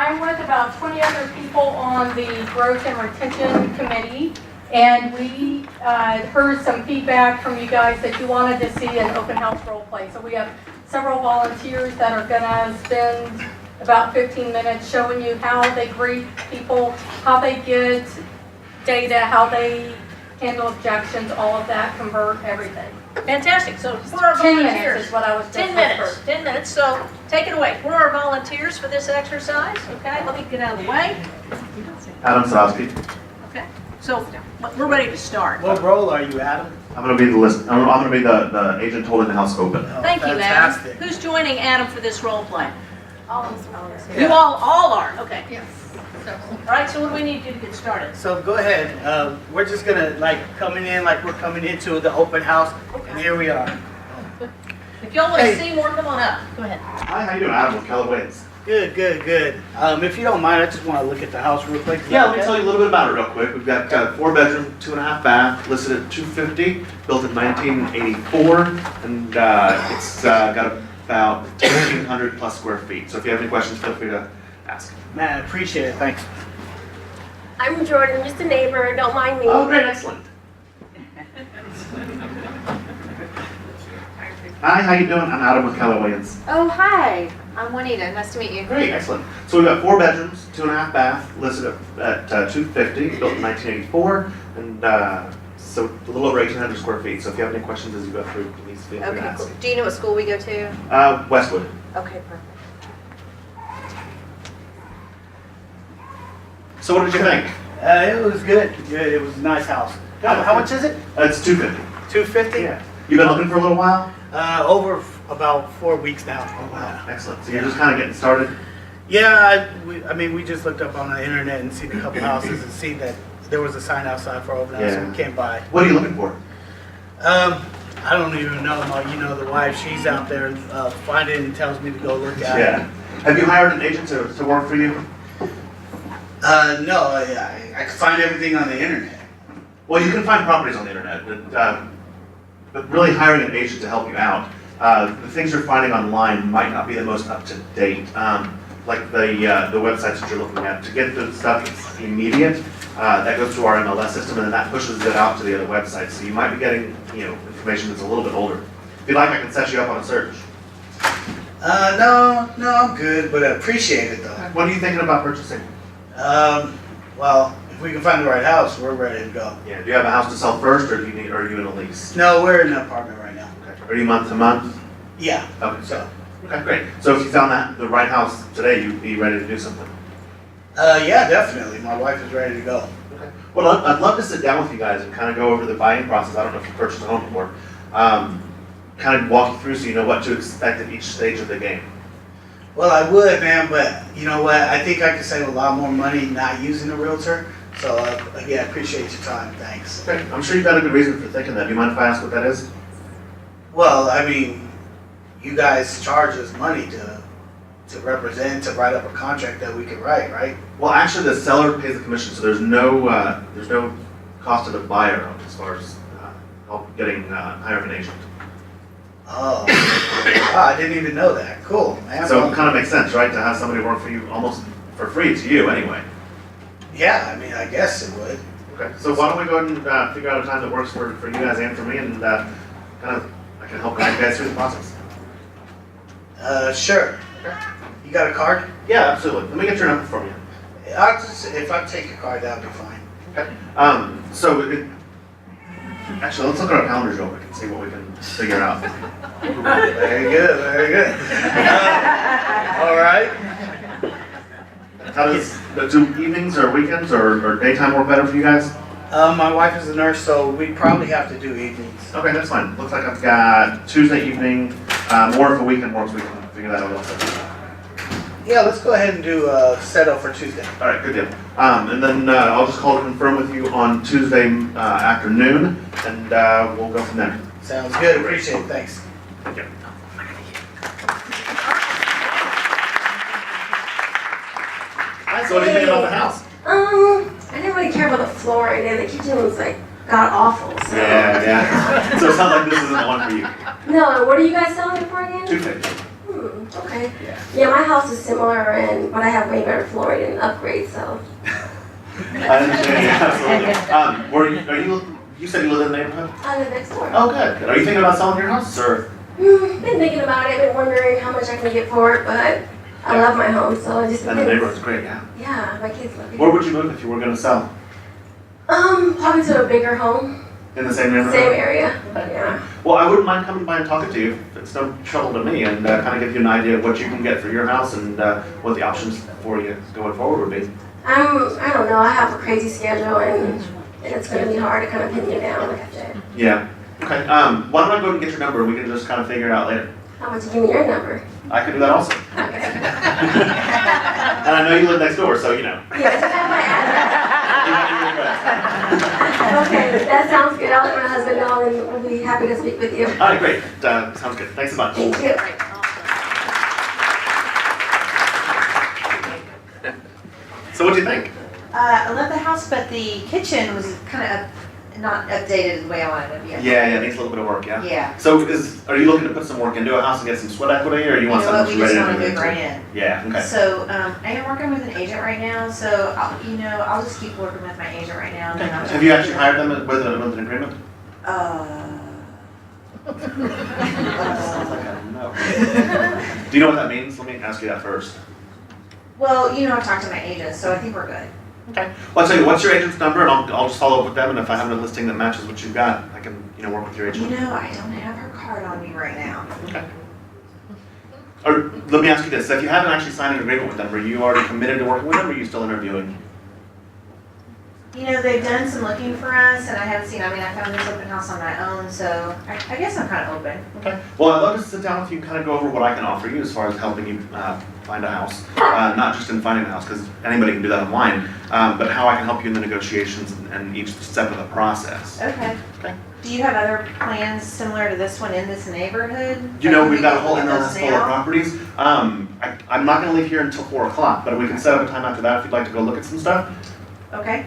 I'm with about 20 other people on the Growth and Retention Committee, and we heard some feedback from you guys that you wanted to see an open house role play. So we have several volunteers that are going to spend about 15 minutes showing you how they greet people, how they get data, how they handle objections, all of that, convert everything. Fantastic. So who are our 10 minutes volunteers? is what I was just 10 minutes. 10 minutes. So take it away. Who are our volunteers for this exercise? Okay, let me get out of the way. Adam Sadovsky. Okay. So we're ready to start. What role are you, Adam? I'm going to be the list. I'm going to be the agent holding the house open. Oh, Thank you, Adam. fantastic. Who's joining Adam for this role play? All of us. You all are. Okay. Yes. All right. So what do we need to do to get started? So go ahead. We're just gonna coming in like we're coming into the open house, and here we are. If y'all want to Hey. see more, come on up. Go ahead. Hi, how you doing? Adam with Keller. Good, good, good. If you don't mind, I just want to look at the house real quick. Yeah, let me tell you a little bit about it real quick. We've got 4-bedroom, 2.5 bath, listed at $250, built in 1984, and it's got about 1,500 plus square feet. So if you have any questions, feel free to ask. Man, I appreciate it. Thanks. I'm Jordan, just a neighbor, don't mind me. Oh, great, excellent. Hi, how you doing? I'm Adam with Keller. Oh, hi. I'm Juanita. Nice to meet you. Great, excellent. So we've got 4 bedrooms, 2.5 bath, listed at $250, built in 1984, and so a little over 1,800 square feet. So if you have any questions as you go through, please feel free to Okay, ask. cool. Do you know what school we go to? Westwood. Okay, perfect. So what did you think? It was good. Good. It was a nice house. How much is it? It's $250. $250. Yeah. You've been looking for a little while? Over about 4 weeks now. Oh wow, excellent. So you're just kind of getting started? Yeah, I mean, we just looked up on the internet and seen a couple houses and seen that there was a sign outside for open house, so we came by. What are you looking for? I don't even know. The wife, she's out there finding and tells me to go look at it. Yeah. Have you hired an agent to work for you? No, I could find everything on the internet. Well, you can find properties on the internet, but really hiring an agent to help you out. The things you're finding online might not be the most up to date. Like the websites that you're looking at. To get the stuff that's immediate, that goes through our MLS system, and then that pushes it out to the other websites. So you might be getting information that's a little bit older. If you'd like, I can set you up on a search. No, I'm good, but I appreciate it though. What are you thinking about purchasing? Well, if we can find the right house, we're ready to go. Yeah. Do you have a house to sell first, or are you in a lease? No, we're in an apartment right now. Okay. Are you month to month? Yeah. Okay. So, Okay, great. So if you found the right house today, you'd be ready to do something. yeah, definitely. My wife is ready to go. Okay. Well, I'd love to sit down with you guys and kind of go over the buying process. I don't know if you purchased a home before. Kind of walk you through so you know what to expect at each stage of the game. Well, I would, man, but you know what? I think I could save a lot more money not using a realtor. So, again, I appreciate your time. Thanks. Okay. I'm sure you've got a good reason for thinking that. Do you mind if I ask what that is? Well, I mean, you guys charge us money to represent, to write up a contract that we can write, right? Well, actually, the seller pays the commission, so there's no cost to the buyer as far as help hiring an agent. Oh, wow, I didn't even know that. Cool, man. So it kind of makes sense, right, to have somebody work for you almost for free to you anyway. Yeah, I mean, I guess it would. Okay. So why don't we go ahead and figure out a time that works for you guys and for me, and I can help guide you guys through the process. Sure. Okay. You got a card? Yeah, absolutely. Let me get your number from you. If I take a card, that'll be fine. Okay. Actually, let's look at our calendars real quick and see what we can figure out. Very good, very good. All right. How do evenings or weekends or daytime work better for you guys? My wife is a nurse, so we probably have to do evenings. Okay, that's fine. Looks like I've got Tuesday evening, or if a weekend works, we can figure that out also. Yeah, let's go ahead and do setup for Tuesday. All right, good deal. And then I'll just call to confirm with you on Tuesday afternoon, and we'll go from there. Sounds good. Appreciate it. Thanks. Thank you. So what do you think about the house? I didn't really care about the flooring, and the kitchen was like god awful. So. Yeah. So it sounds like this isn't the one for you. No, what are you guys selling it for again? $250. Okay. Yeah, my house is similar, but I have way better flooring and upgrades, so. I understand, yeah, absolutely. You said you live in the neighborhood? I live next door. Oh, good. Are you thinking about selling your house, or? Been thinking about it, been wondering how much I can get for it, but I love my home, so I just. And the neighborhood's great, yeah. Yeah, my kids love it. Where would you move if you were gonna sell? Probably to a bigger home, In the same neighborhood? same area, yeah. Well, I wouldn't mind coming by and talking to you. It's no trouble to me, and kind of give you an idea of what you can get for your house and what the options for you going forward would be. I don't know, I have a crazy schedule and it's gonna be hard to kind of pin you down, like I said. Yeah. Okay. Why don't I go and get your number and we can just kind of figure it out later. How about you give me your number? I can do that also. Okay. And I know you live next door, so you know. Yeah, you have my address. Okay, that sounds good. I'll let my husband know and we'll be happy to speak with you. All right, great. Sounds good. Thanks so much. Thank you. Great, awesome. So what do you think? I love the house, but the kitchen was kind of not updated the way I wanted it to be. Yeah, it needs a little bit of work, yeah? Yeah. So are you looking to put some work into a house and get some sweat equity, or you want know what, something we that's just ready want to to move right in. Yeah, okay. So I am working with an agent right now, so I'll just keep working with my agent right now. And then I'll Have you actually hired them with an agreement? Sounds like I don't know. Do you know what that means? Let me ask you that first. Well, I've talked to my agent, so I think we're good. Okay. Well, I'll tell you, what's your agent's number, and I'll just follow up with them, and if I have a listing that matches what you've got, I can, work with your agent. I don't have her card on me right now. Okay. Or let me ask you this: if you haven't actually signed an agreement with them, are you already committed to working with them, or are you still interviewing? They've done some looking for us, and I haven't seen. I found this open house on my own, so I guess I'm kind of open. Okay. Well, I'd love to sit down with you and kind of go over what I can offer you as far as helping you find a house. Not just in finding a house, because anybody can do that online, but how I can help you in the negotiations and each step of the process. Okay. Okay. Do you have other plans similar to this one in this neighborhood? We've got a whole MLS full of properties. I'm not going to leave here until 4 o'clock, but we can set up a time after that if you'd like to go look at some stuff. Okay.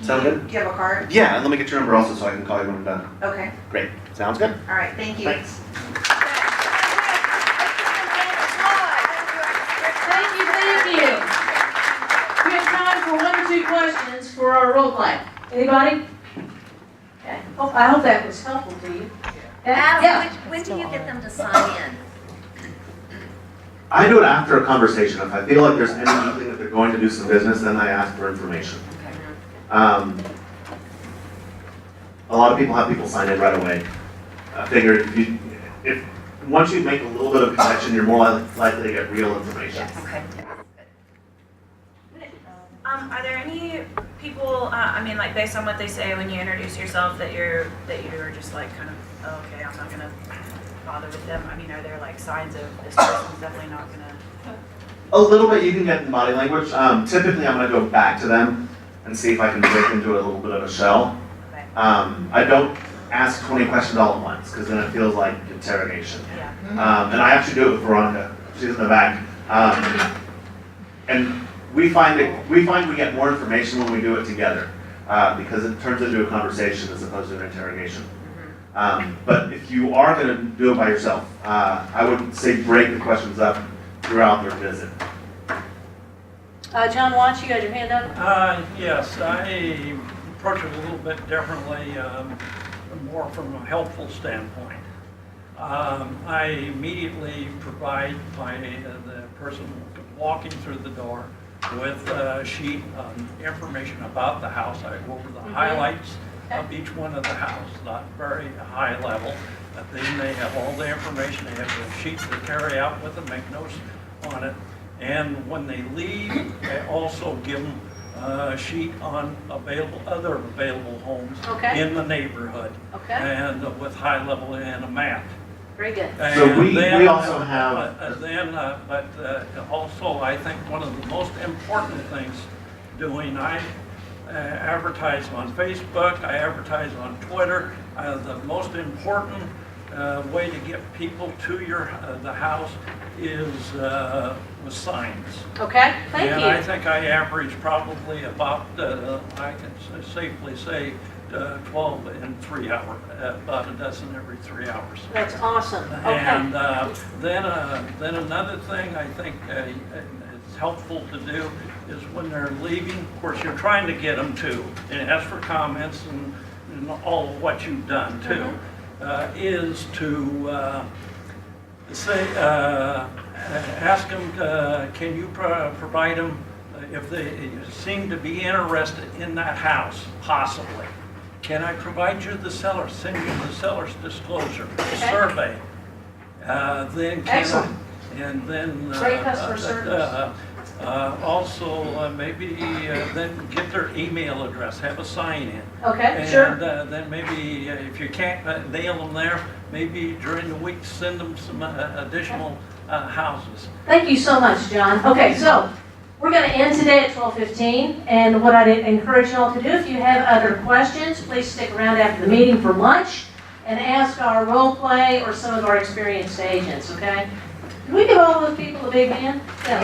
Sound good? Do you have a card? Yeah, and let me get your number also so I can call you when I'm done. Okay. Great. Sounds good? All right, thank you. Thanks. Thank you. We have time for 1 or 2 questions for our role play. Anybody? Okay. I hope that was helpful to you. Adam, Yeah. when do you get them to sign in? I do it after a conversation. If I feel like there's any inkling that they're going to do some business, then I ask for information. A lot of people have people sign in right away. I figure if once you make a little bit of connection, you're more likely to get real information. Okay. Are there any people, like based on what they say when you introduce yourself, that you're just like kind of, oh, okay, I'm not gonna bother with them? Are there like signs of this person's definitely not gonna? A little bit you can get in body language. Typically, I'm going to go back to them and see if I can break into a little bit of a shell. Okay. I don't ask 20 questions all at once because then it feels like interrogation. Yeah. And I actually do it with Veronica. She's in the back. And we find we get more information when we do it together because it turns into a conversation as opposed to an interrogation. But if you are going to do it by yourself, I would say break the questions up throughout their visit. John Watts, you got your hand up? Yes, I approach it a little bit differently, more from a helpful standpoint. I immediately provide the person walking through the door with a sheet of information about the house. I go over the highlights of each one of the house, not very high level. But then they have all the information. They have the sheet to carry out with them, make notes on it. And when they leave, I also give them a sheet on other available homes in the neighborhood. Okay. And with high level and a map. Very good. So we also have. But also I think one of the most important things doing, I advertise on Facebook, I advertise on Twitter. The most important way to get people to the house is with signs. Okay, thank And you. I think I average probably about, I can safely say, 12 in 3 hours, about a dozen every 3 hours. That's awesome. Okay. And then another thing I think it's helpful to do is when they're leaving, of course, you're trying to get them to, and ask for comments and all of what you've done too, is to say, ask them, can you provide them, if they seem to be interested in that house, possibly. Can I provide you the seller, send you the seller's disclosure, survey? Then can Excellent. And then Great customer service. also maybe then get their email address, have a sign in. Okay, And sure. then maybe if you can't nail them there, maybe during the week send them some additional houses. Thank you so much, John. Okay, so we're going to end today at 12:15, and what I'd encourage you all to do, if you have other questions, please stick around after the meeting for lunch and ask our role play or some of our experienced agents, okay? Can we give all those people a big hand? Yeah.